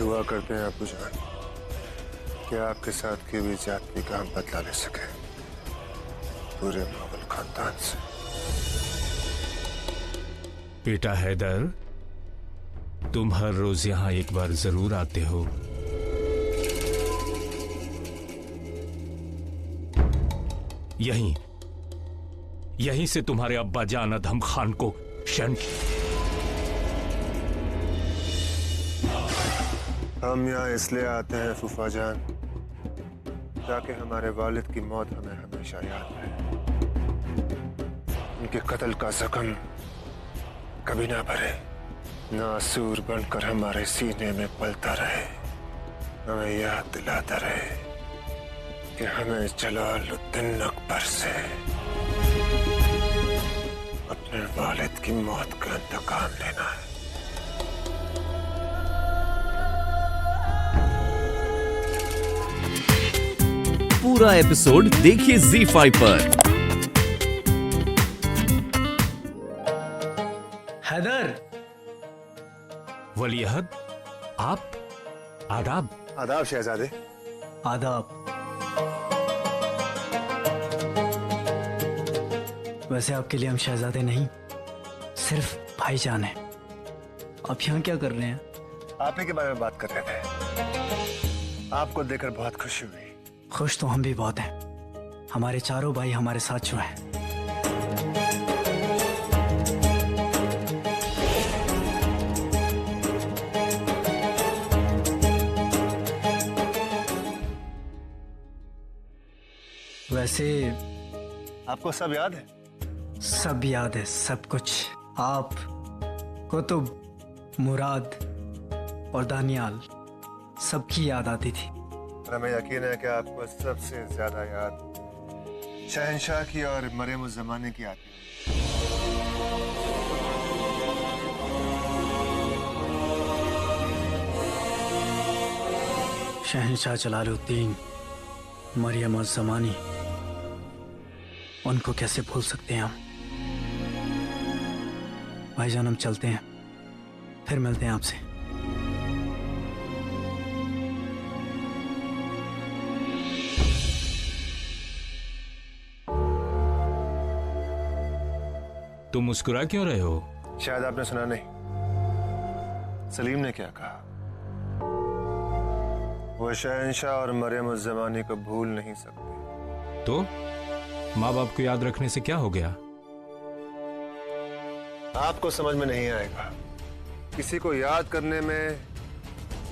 दुआ करते हैं अबू जान कि आपके साथ की हुई ज्यादती का हम बदला ले सके पूरे मुगल खानदान से। बेटा हैदर, तुम हर रोज यहाँ एक बार जरूर आते हो। यहीं से तुम्हारे अब्बा जान अदहम खान को हम यहाँ इसलिए आते हैं फूफा जान ताकि हमारे वालिद की मौत हमें हमेशा याद रहे, उनके कत्ल का जख्म कभी ना भरे, नासूर बनकर हमारे सीने में पलता रहे, हमें याद दिलाता रहे कि हमें जलालुद्दीन अकबर से अपने वालिद की मौत का इंतकाम लेना है। पूरा एपिसोड देखिए ZEE5 पर। हैदर, वलीअहद, आप आदाब। आदाब शहजादे। आदाब। वैसे आपके लिए हम शहजादे नहीं, सिर्फ भाईजान हैं। आप यहाँ क्या कर रहे हैं? आप ही के बारे में बात कर रहे थे। आपको देखकर बहुत खुशी हुई। खुश तो हम भी बहुत हैं। हमारे चारों भाई हमारे साथ जो हैं। वैसे आपको सब याद है? सब याद है, सब कुछ। आप, कुतुब, मुराद और दानियाल सबकी याद आती थी। हमें यकीन है कि आपको सबसे ज्यादा याद शहंशाह की और मरियम उज़ ज़मानी की आती है। शहंशाह जलालुद्दीन, मरियम उज़ ज़मानी, उनको कैसे भूल सकते हैं हम। भाईजान हम चलते हैं, फिर मिलते हैं आपसे। तुम मुस्कुरा क्यों रहे हो? शायद आपने सुना नहीं, सलीम ने क्या कहा। वो शहंशाह और मरियम उज़ ज़मानी को भूल नहीं सकते। तो माँ बाप को याद रखने से क्या हो गया? आपको समझ में नहीं आएगा। किसी को याद करने में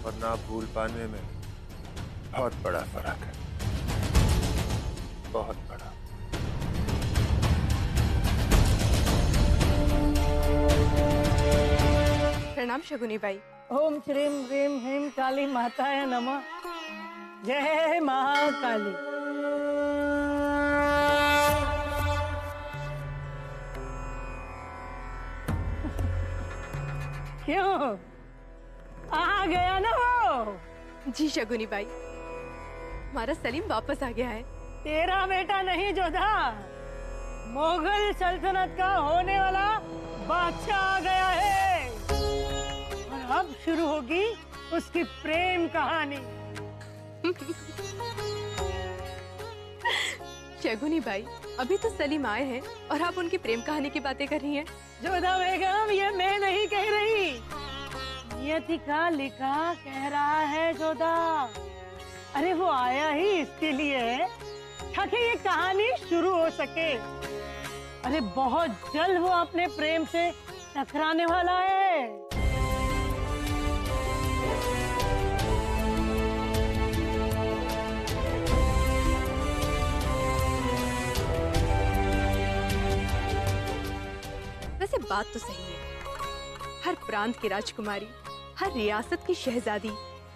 और ना भूल पाने में बहुत बड़ा फर्क है, बहुत बड़ा। प्रणाम शगुनी बाई। ओम श्रीम ह्रीम ह्रीम काली माताय नमः। जय महाकाली। क्यों आ गया ना वो? जी शगुनी बाई, हमारा सलीम वापस आ गया है। तेरा बेटा नहीं जोधा, मुगल सल्तनत का होने वाला बादशाह आ गया है। और अब शुरू होगी उसकी प्रेम कहानी। शगुनी बाई, अभी तो सलीम आए हैं और आप उनकी प्रेम कहानी की बातें कर रही हैं। जोधा बेगम, ये मैं नहीं कह रही, नियति का लिखा कह रहा है जोधा। अरे वो आया ही इसके लिए है ताकि ये कहानी शुरू हो सके। अरे बहुत जल्द वो अपने प्रेम से टकराने वाला है। वैसे बात तो सही है, हर प्रांत की राजकुमारी, हर रियासत की शहजादी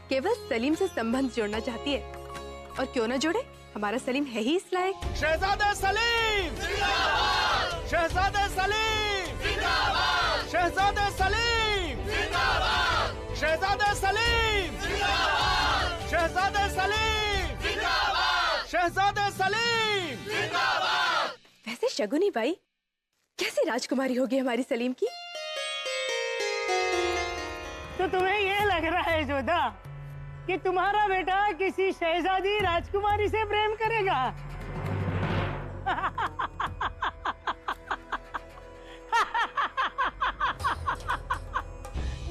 केवल सलीम से संबंध जोड़ना चाहती है। और क्यों ना जोड़े, हमारा सलीम है ही इस लायक। शहजादा सलीम जिंदाबाद! शहजादा सलीम जिंदाबाद! शहजादा सलीम जिंदाबाद! शहजादा सलीम जिंदाबाद! शहजादा सलीम जिंदाबाद! शहजादा सलीम जिंदाबाद! वैसे शगुनी बाई, कैसी राजकुमारी होगी हमारी सलीम की? तो तुम्हें ये लग रहा है जोधा कि तुम्हारा बेटा किसी शहजादी राजकुमारी से प्रेम करेगा।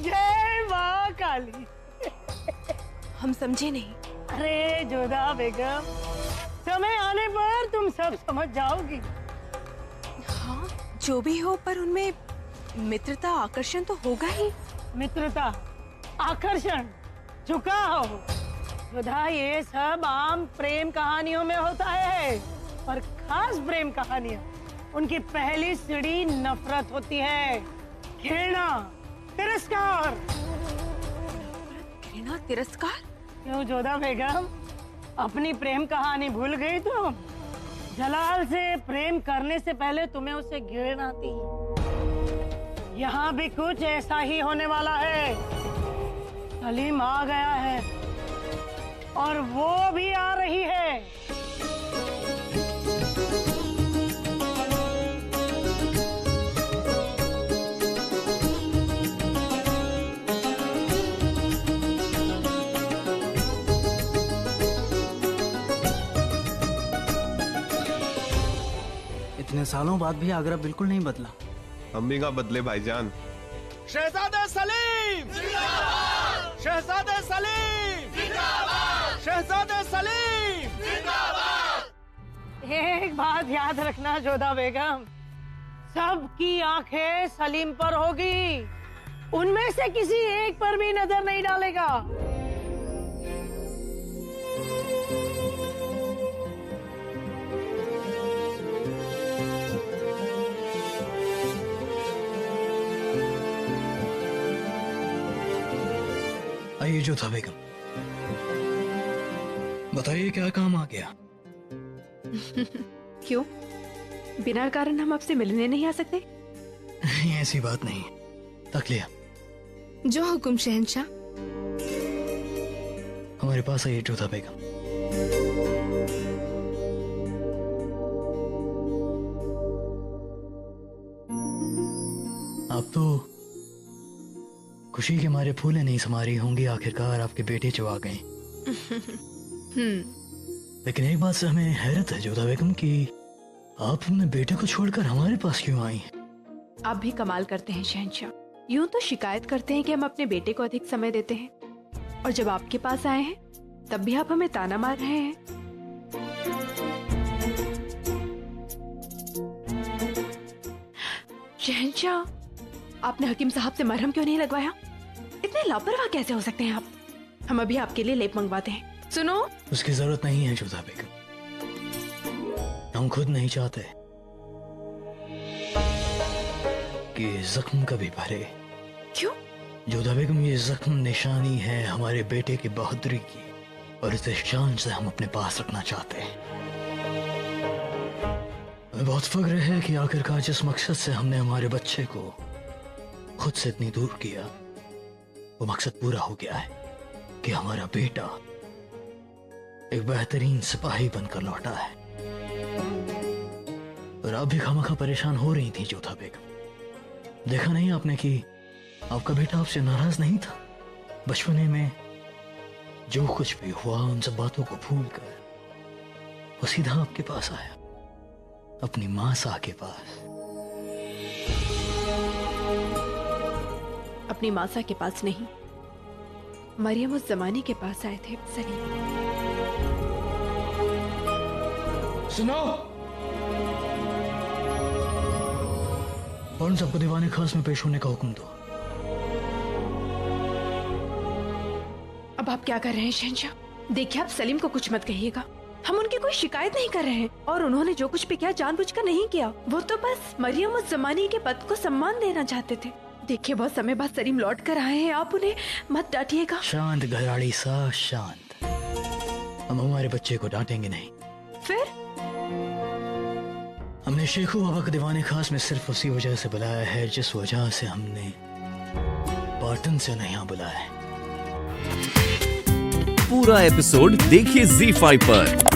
जय माँ काली। हम समझे नहीं। अरे जोधा बेगम, समय आने पर तुम सब समझ जाओगी। हाँ, जो भी हो, पर उनमें मित्रता आकर्षण तो होगा ही। मित्रता, आकर्षण, झुकाव, जोधा, ये सब आम प्रेम कहानियों में होता है, पर खास प्रेम कहानियां, उनकी पहली सीढ़ी नफरत होती है, घृणा, तिरस्कार। घृणा, तिरस्कार? क्यों जोधा बेगम, अपनी प्रेम कहानी भूल गई तुम? जलाल से प्रेम करने से पहले तुम्हें उससे घृणा थी। यहाँ भी कुछ ऐसा ही होने वाला है। सलीम आ गया है और वो भी आ रही है। इतने सालों बाद भी आगरा बिल्कुल नहीं बदला। अम्मी का बदले भाईजान। शहजादे सलीम जिंदाबाद, शहजादे सलीम जिंदाबाद, शहजादे सलीम जिंदाबाद। एक बात याद रखना जोधा बेगम, सबकी आंखें सलीम पर होगी, उनमें से किसी एक पर भी नजर नहीं डालेगा। आइए जोधा बेगम, बताइए क्या काम आ गया? क्यों, बिना कारण हम आपसे मिलने नहीं आ सकते? ऐसी बात नहीं, तकलिया। जो हुकुम शहंशाह। हमारे पास आइए जोधा बेगम। आप तो खुशी के मारे फूले नहीं समा रही होंगी, आखिरकार आपके बेटे जो आ गए। लेकिन एक बात से हमें हैरत है जोधा बेगम कि आप अपने बेटे को छोड़कर हमारे पास क्यों आई हैं? आप भी कमाल करते हैं शहंशाह। यूं तो शिकायत करते हैं कि हम अपने बेटे को अधिक समय देते हैं, और जब आपके पास आए हैं तब भी आप हमें ताना मार रहे हैं। शहंशाह, आपने हकीम साहब से मरहम क्यों नहीं लगवाया? इतने लापरवाह कैसे हो सकते हैं आप? हम अभी आपके लिए लेप मंगवाते हैं। सुनो, उसकी जरूरत नहीं है जोधा बेगम, हम खुद नहीं चाहते कि जख्म कभी भरे। क्यों? जोधा बेगम, ये जख्म निशानी है हमारे बेटे की बहादुरी की, और इसे शान से हम अपने पास रखना चाहते हैं। हमें बहुत फख्र है कि आखिरकार जिस मकसद से हमने हमारे बच्चे को खुद से इतनी दूर किया, वो मकसद पूरा हो गया है कि हमारा बेटा एक बेहतरीन सिपाही बनकर लौटा है। और आप भी खामखा परेशान हो रही थी जोधा बेगम। देखा नहीं आपने कि आपका बेटा आपसे नाराज नहीं था? बचपने में जो कुछ भी हुआ उन सब बातों को भूलकर वो सीधा आपके पास आया, अपनी मां सा के पास। अपनी मासा के पास नहीं, मरियम उस जमाने के पास आए थे सलीम। सुनो, फौरन सबको दीवाने खास में पेश होने का हुक्म दो। अब आप क्या कर रहे हैं शहंशाह? देखिए, आप सलीम को कुछ मत कहिएगा। हम उनकी कोई शिकायत नहीं कर रहे हैं, और उन्होंने जो कुछ भी किया जानबूझकर नहीं किया। वो तो बस मरियम उस जमाने के पद को सम्मान देना चाहते थे। देखिए, बहुत समय बाद सलीम लौट कर आए हैं, आप उन्हें मत डांटिएगा। शांत घराड़ी सा, शांत। हम हमारे बच्चे को डांटेंगे नहीं। फिर हमने शेखू बाबा को दीवाने खास में सिर्फ उसी वजह से बुलाया है जिस वजह से हमने पाटन से नहीं बुलाया है। पूरा एपिसोड देखिए ZEE5 पर।